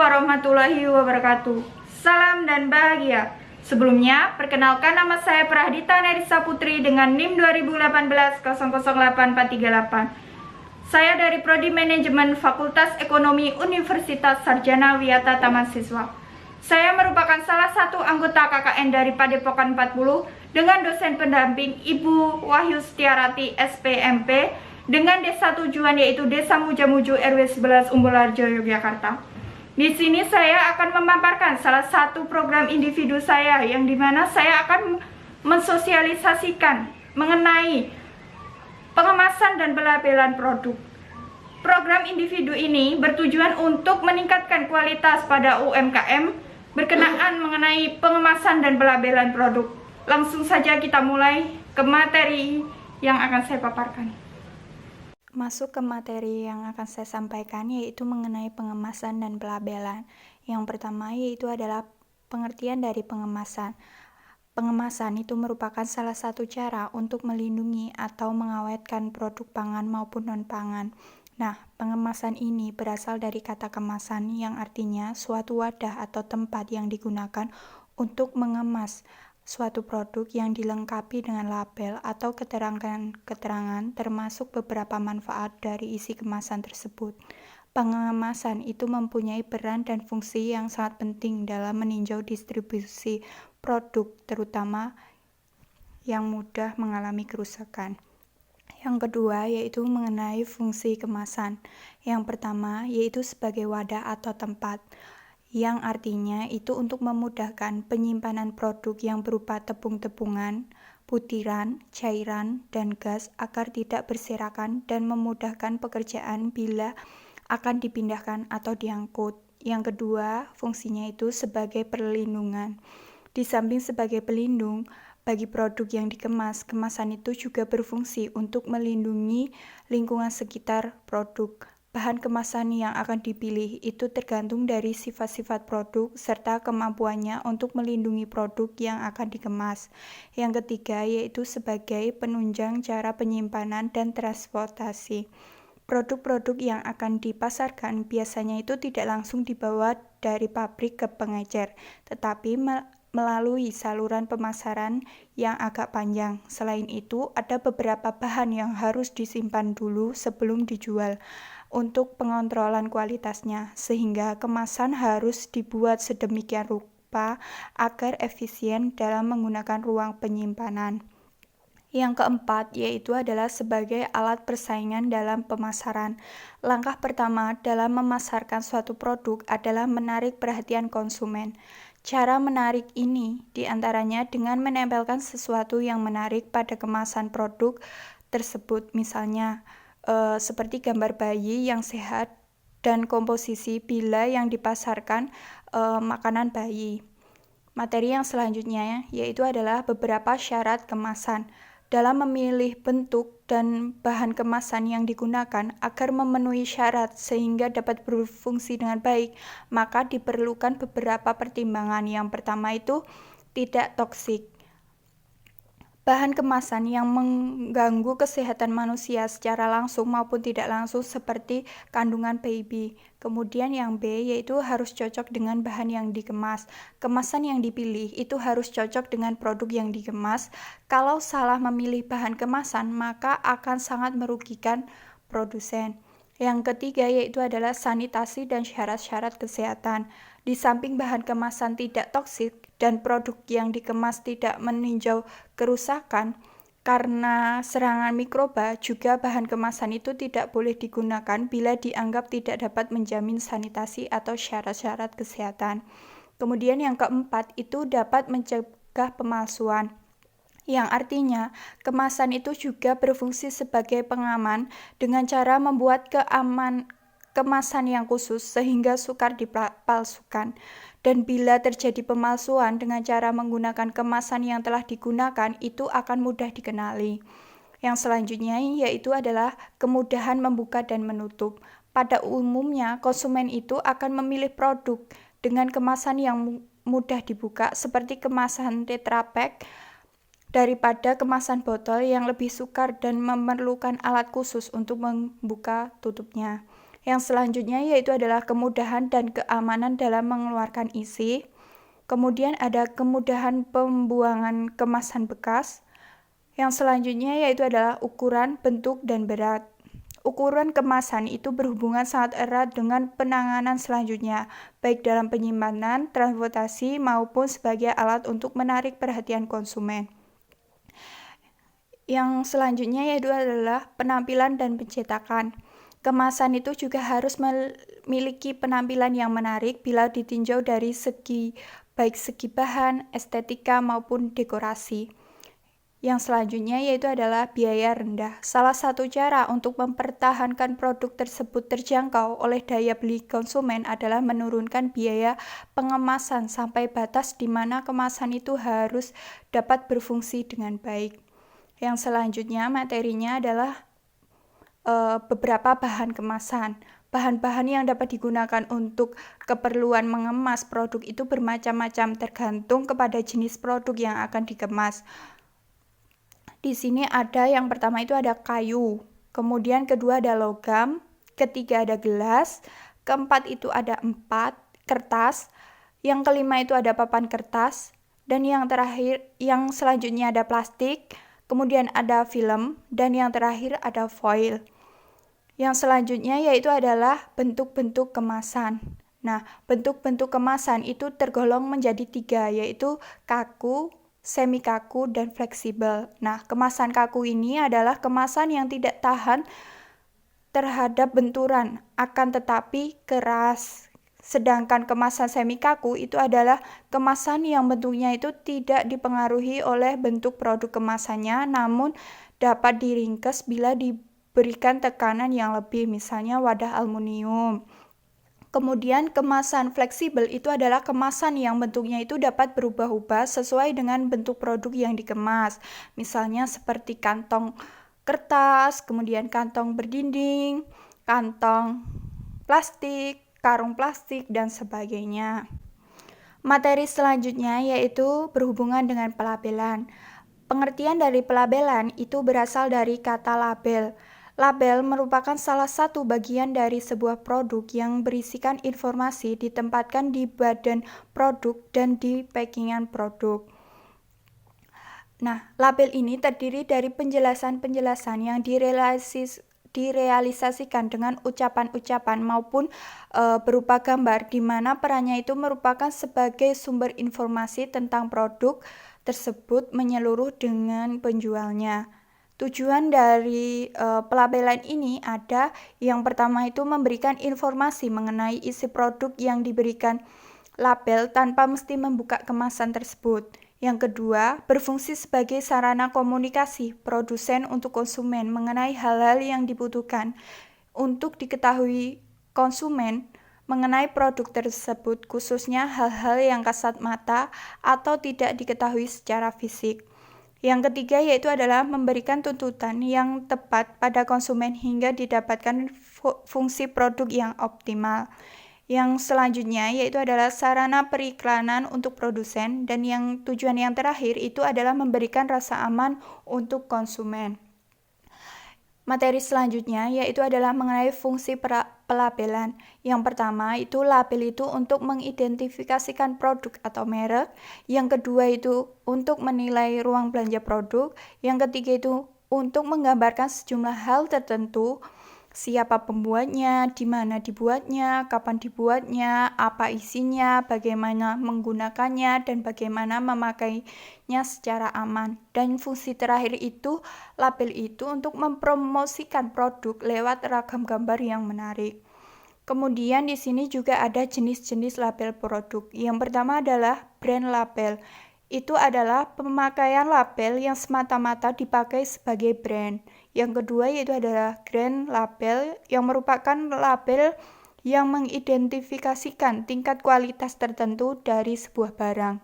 warahmatullahi wabarakatuh. Salam dan bahagia. Sebelumnya, perkenalkan nama saya Prahdita Nerissa Putri dengan NIM 2018-008438. Saya dari Prodi Manajemen Fakultas Ekonomi Universitas Sarjana Wiyata Taman Siswa. Saya merupakan salah satu anggota KKN dari Padepokan 40 dengan dosen pendamping Ibu Wahyu Setiarati SPMP dengan desa tujuan yaitu Desa Mujamuju RW 11 Umbulharjo, Yogyakarta. Di sini saya akan memaparkan salah satu program individu saya yang dimana saya akan mensosialisasikan mengenai pengemasan dan pelabelan produk. Program individu ini bertujuan untuk meningkatkan kualitas pada UMKM berkenaan mengenai pengemasan dan pelabelan produk. Langsung saja kita mulai ke materi yang akan saya paparkan. Masuk ke materi yang akan saya sampaikan yaitu mengenai pengemasan dan pelabelan. Yang pertama yaitu adalah pengertian dari pengemasan. Pengemasan itu merupakan salah satu cara untuk melindungi atau mengawetkan produk pangan maupun non-pangan. Nah, pengemasan ini berasal dari kata kemasan yang artinya suatu wadah atau tempat yang digunakan untuk mengemas suatu produk yang dilengkapi dengan label atau keterangan termasuk beberapa manfaat dari isi kemasan tersebut. Pengemasan itu mempunyai peran dan fungsi yang sangat penting dalam meninjau distribusi produk, terutama yang mudah mengalami kerusakan. Yang kedua yaitu mengenai fungsi kemasan. Yang pertama yaitu sebagai wadah atau tempat, yang artinya itu untuk memudahkan penyimpanan produk yang berupa tepung-tepungan, butiran, cairan, dan gas agar tidak berserakan dan memudahkan pekerjaan bila akan dipindahkan atau diangkut. Yang kedua, fungsinya itu sebagai perlindungan. Di samping sebagai pelindung bagi produk yang dikemas, kemasan itu juga berfungsi untuk melindungi lingkungan sekitar produk. Bahan kemasan yang akan dipilih itu tergantung dari sifat-sifat produk serta kemampuannya untuk melindungi produk yang akan dikemas. Yang ketiga yaitu sebagai penunjang cara penyimpanan dan transportasi. Produk-produk yang akan dipasarkan biasanya itu tidak langsung dibawa dari pabrik ke pengecer, tetapi melalui saluran pemasaran yang agak panjang. Selain itu, ada beberapa bahan yang harus disimpan dulu sebelum dijual untuk pengontrolan kualitasnya, sehingga kemasan harus dibuat sedemikian rupa agar efisien dalam menggunakan ruang penyimpanan. Yang keempat yaitu adalah sebagai alat persaingan dalam pemasaran. Langkah pertama dalam memasarkan suatu produk adalah menarik perhatian konsumen. Cara menarik ini diantaranya dengan menempelkan sesuatu yang menarik pada kemasan produk tersebut, misalnya seperti gambar bayi yang sehat dan komposisi bila yang dipasarkan makanan bayi. Materi yang selanjutnya yaitu adalah beberapa syarat kemasan. Dalam memilih bentuk dan bahan kemasan yang digunakan agar memenuhi syarat sehingga dapat berfungsi dengan baik, maka diperlukan beberapa pertimbangan. Yang pertama itu tidak toksik. Bahan kemasan yang mengganggu kesehatan manusia secara langsung maupun tidak langsung seperti kandungan PIB. Kemudian yang B yaitu harus cocok dengan bahan yang dikemas. Kemasan yang dipilih itu harus cocok dengan produk yang dikemas. Kalau salah memilih bahan kemasan maka akan sangat merugikan produsen. Yang ketiga yaitu adalah sanitasi dan syarat-syarat kesehatan. Di samping bahan kemasan tidak toksik dan produk yang dikemas tidak meninjau kerusakan karena serangan mikroba, juga bahan kemasan itu tidak boleh digunakan bila dianggap tidak dapat menjamin sanitasi atau syarat-syarat kesehatan. Kemudian yang keempat itu dapat mencegah pemalsuan, yang artinya kemasan itu juga berfungsi sebagai pengaman dengan cara membuat kemasan yang khusus sehingga sukar dipalsukan. Dan bila terjadi pemalsuan dengan cara menggunakan kemasan yang telah digunakan, itu akan mudah dikenali. Yang selanjutnya yaitu adalah kemudahan membuka dan menutup. Pada umumnya konsumen itu akan memilih produk dengan kemasan yang mudah dibuka seperti kemasan Tetra Pak daripada kemasan botol yang lebih sukar dan memerlukan alat khusus untuk membuka tutupnya. Yang selanjutnya yaitu adalah kemudahan dan keamanan dalam mengeluarkan isi. Kemudian ada kemudahan pembuangan kemasan bekas. Yang selanjutnya yaitu adalah ukuran, bentuk, dan berat. Ukuran kemasan itu berhubungan sangat erat dengan penanganan selanjutnya, baik dalam penyimpanan, transportasi, maupun sebagai alat untuk menarik perhatian konsumen. Yang selanjutnya yaitu adalah penampilan dan pencetakan. Kemasan itu juga harus memiliki penampilan yang menarik bila ditinjau dari baik segi bahan, estetika, maupun dekorasi. Yang selanjutnya yaitu adalah biaya rendah. Salah satu cara untuk mempertahankan produk tersebut terjangkau oleh daya beli konsumen adalah menurunkan biaya pengemasan sampai batas di mana kemasan itu harus dapat berfungsi dengan baik. Yang selanjutnya materinya adalah beberapa bahan kemasan. Bahan-bahan yang dapat digunakan untuk keperluan mengemas produk itu bermacam-macam tergantung kepada jenis produk yang akan dikemas. Di sini ada yang pertama itu ada kayu, kemudian kedua ada logam, ketiga ada gelas, keempat itu ada kertas, yang kelima itu ada papan kertas, dan yang selanjutnya ada plastik, kemudian ada film, dan yang terakhir ada foil. Yang selanjutnya yaitu adalah bentuk-bentuk kemasan. Nah, bentuk-bentuk kemasan itu tergolong menjadi 3, yaitu kaku, semi kaku, dan fleksibel. Nah, kemasan kaku ini adalah kemasan yang tidak tahan terhadap benturan, akan tetapi keras. Sedangkan kemasan semi kaku itu adalah kemasan yang bentuknya itu tidak dipengaruhi oleh bentuk produk kemasannya, namun dapat diringkes bila diberikan tekanan yang lebih, misalnya wadah aluminium. Kemudian kemasan fleksibel itu adalah kemasan yang bentuknya itu dapat berubah-ubah sesuai dengan bentuk produk yang dikemas. Misalnya seperti kantong kertas, kemudian kantong berdinding, kantong plastik, karung plastik, dan sebagainya. Materi selanjutnya yaitu berhubungan dengan pelabelan. Pengertian dari pelabelan itu berasal dari kata label. Label merupakan salah satu bagian dari sebuah produk yang berisikan informasi ditempatkan di badan produk dan di packingan produk. Nah, label ini terdiri dari penjelasan-penjelasan yang direalisasikan dengan ucapan-ucapan maupun berupa gambar, di mana perannya itu merupakan sebagai sumber informasi tentang produk tersebut menyeluruh dengan penjualnya. Tujuan dari pelabelan ini ada yang pertama itu memberikan informasi mengenai isi produk yang diberikan label tanpa mesti membuka kemasan tersebut. Yang kedua, berfungsi sebagai sarana komunikasi produsen untuk konsumen mengenai hal-hal yang dibutuhkan untuk diketahui konsumen mengenai produk tersebut, khususnya hal-hal yang kasat mata atau tidak diketahui secara fisik. Yang ketiga yaitu adalah memberikan tuntutan yang tepat pada konsumen hingga didapatkan fungsi produk yang optimal. Yang selanjutnya yaitu adalah sarana periklanan untuk produsen, dan yang tujuan yang terakhir itu adalah memberikan rasa aman untuk konsumen. Materi selanjutnya yaitu adalah mengenai fungsi pelabelan. Yang pertama itu label itu untuk mengidentifikasikan produk atau merek. Yang kedua itu untuk menilai ruang belanja produk. Yang ketiga itu untuk menggambarkan sejumlah hal tertentu, siapa pembuatnya, di mana dibuatnya, kapan dibuatnya, apa isinya, bagaimana menggunakannya, dan bagaimana memakainya secara aman. Dan fungsi terakhir itu, label itu untuk mempromosikan produk lewat ragam gambar yang menarik. Kemudian di sini juga ada jenis-jenis label produk. Yang pertama adalah brand label. Itu adalah pemakaian label yang semata-mata dipakai sebagai brand. Yang kedua yaitu adalah grand label, yang merupakan label yang mengidentifikasikan tingkat kualitas tertentu dari sebuah barang.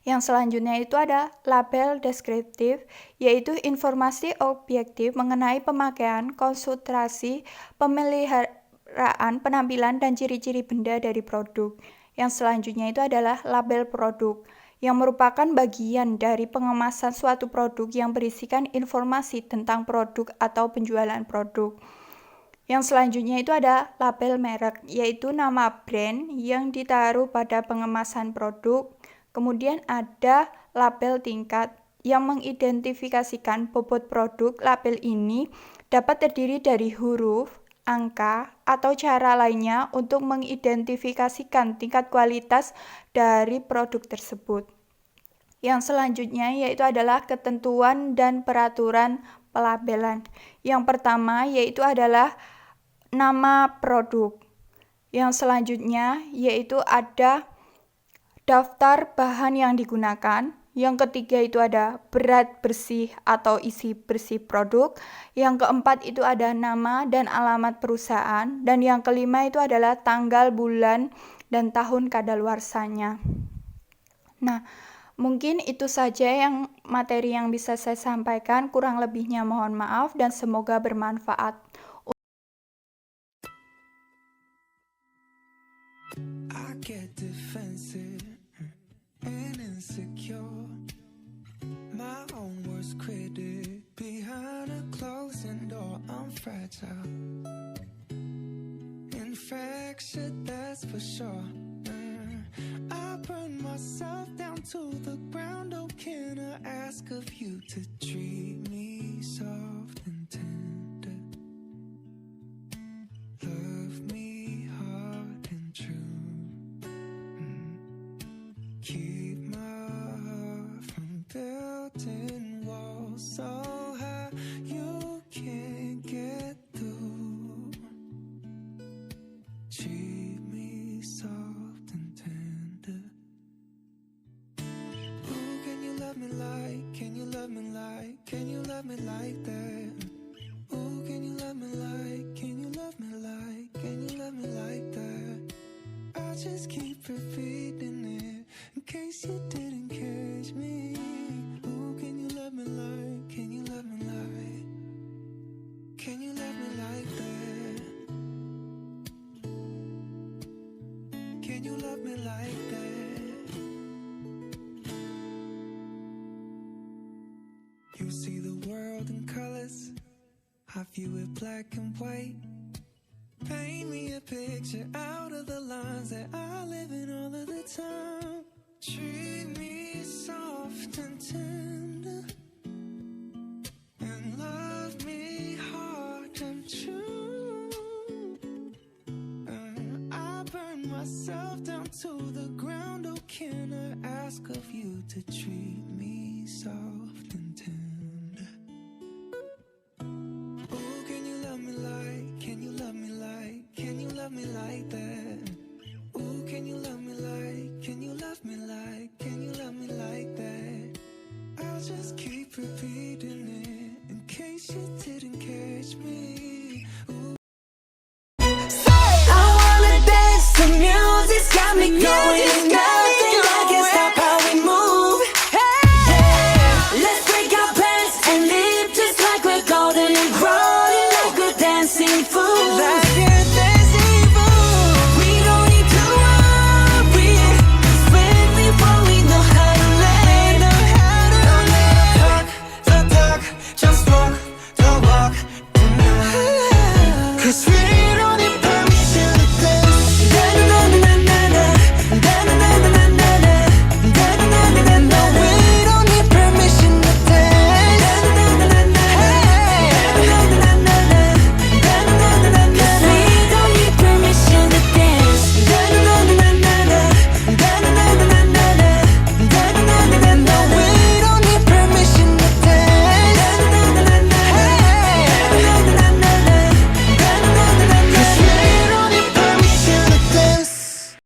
Yang selanjutnya itu ada label deskriptif, yaitu informasi objektif mengenai pemakaian, konsentrasi, pemeliharaan, penampilan, dan ciri-ciri benda dari produk. Yang selanjutnya itu adalah label produk, yang merupakan bagian dari pengemasan suatu produk yang berisikan informasi tentang produk atau penjualan produk. Yang selanjutnya itu ada label merek, yaitu nama brand yang ditaruh pada pengemasan produk. Kemudian ada label tingkat yang mengidentifikasikan bobot produk. Label ini dapat terdiri dari huruf, angka, atau cara lainnya untuk mengidentifikasikan tingkat kualitas dari produk tersebut. Yang selanjutnya yaitu adalah ketentuan dan peraturan pelabelan. Yang pertama yaitu adalah nama produk. Yang selanjutnya yaitu ada daftar bahan yang digunakan. Yang ketiga itu ada berat bersih atau isi bersih produk. Yang keempat itu ada nama dan alamat perusahaan. Dan yang kelima itu adalah tanggal, bulan, dan tahun kadaluarsanya. Nah, mungkin itu saja yang materi yang bisa saya sampaikan. Kurang lebihnya mohon maaf dan semoga bermanfaat. I get defensive and insecure. My own worst critic. Behind a closing door, I'm fragile. Infectious, that's for sure. I burn myself down to the ground. Oh, can I ask of you to treat me soft and tender? Love me hard and true. Keep my heart from building walls so high you can't get through. Treat me soft and tender. Ooh, can you love me like, can you love me like, can you love me like that? Ooh, can you love me like, can you love me like, can you love me like that? I just keep repeating it in case you didn't catch me. Ooh, can you love me like, can you love me like, can you love me like that? Can you love me like that? You see the world in colors, I view it black and white. Paint me a picture out of the lines that I live in all of the time. Treat me soft and tender, and love me hard and true. I burn myself down to the ground. Oh, can I ask of you to treat me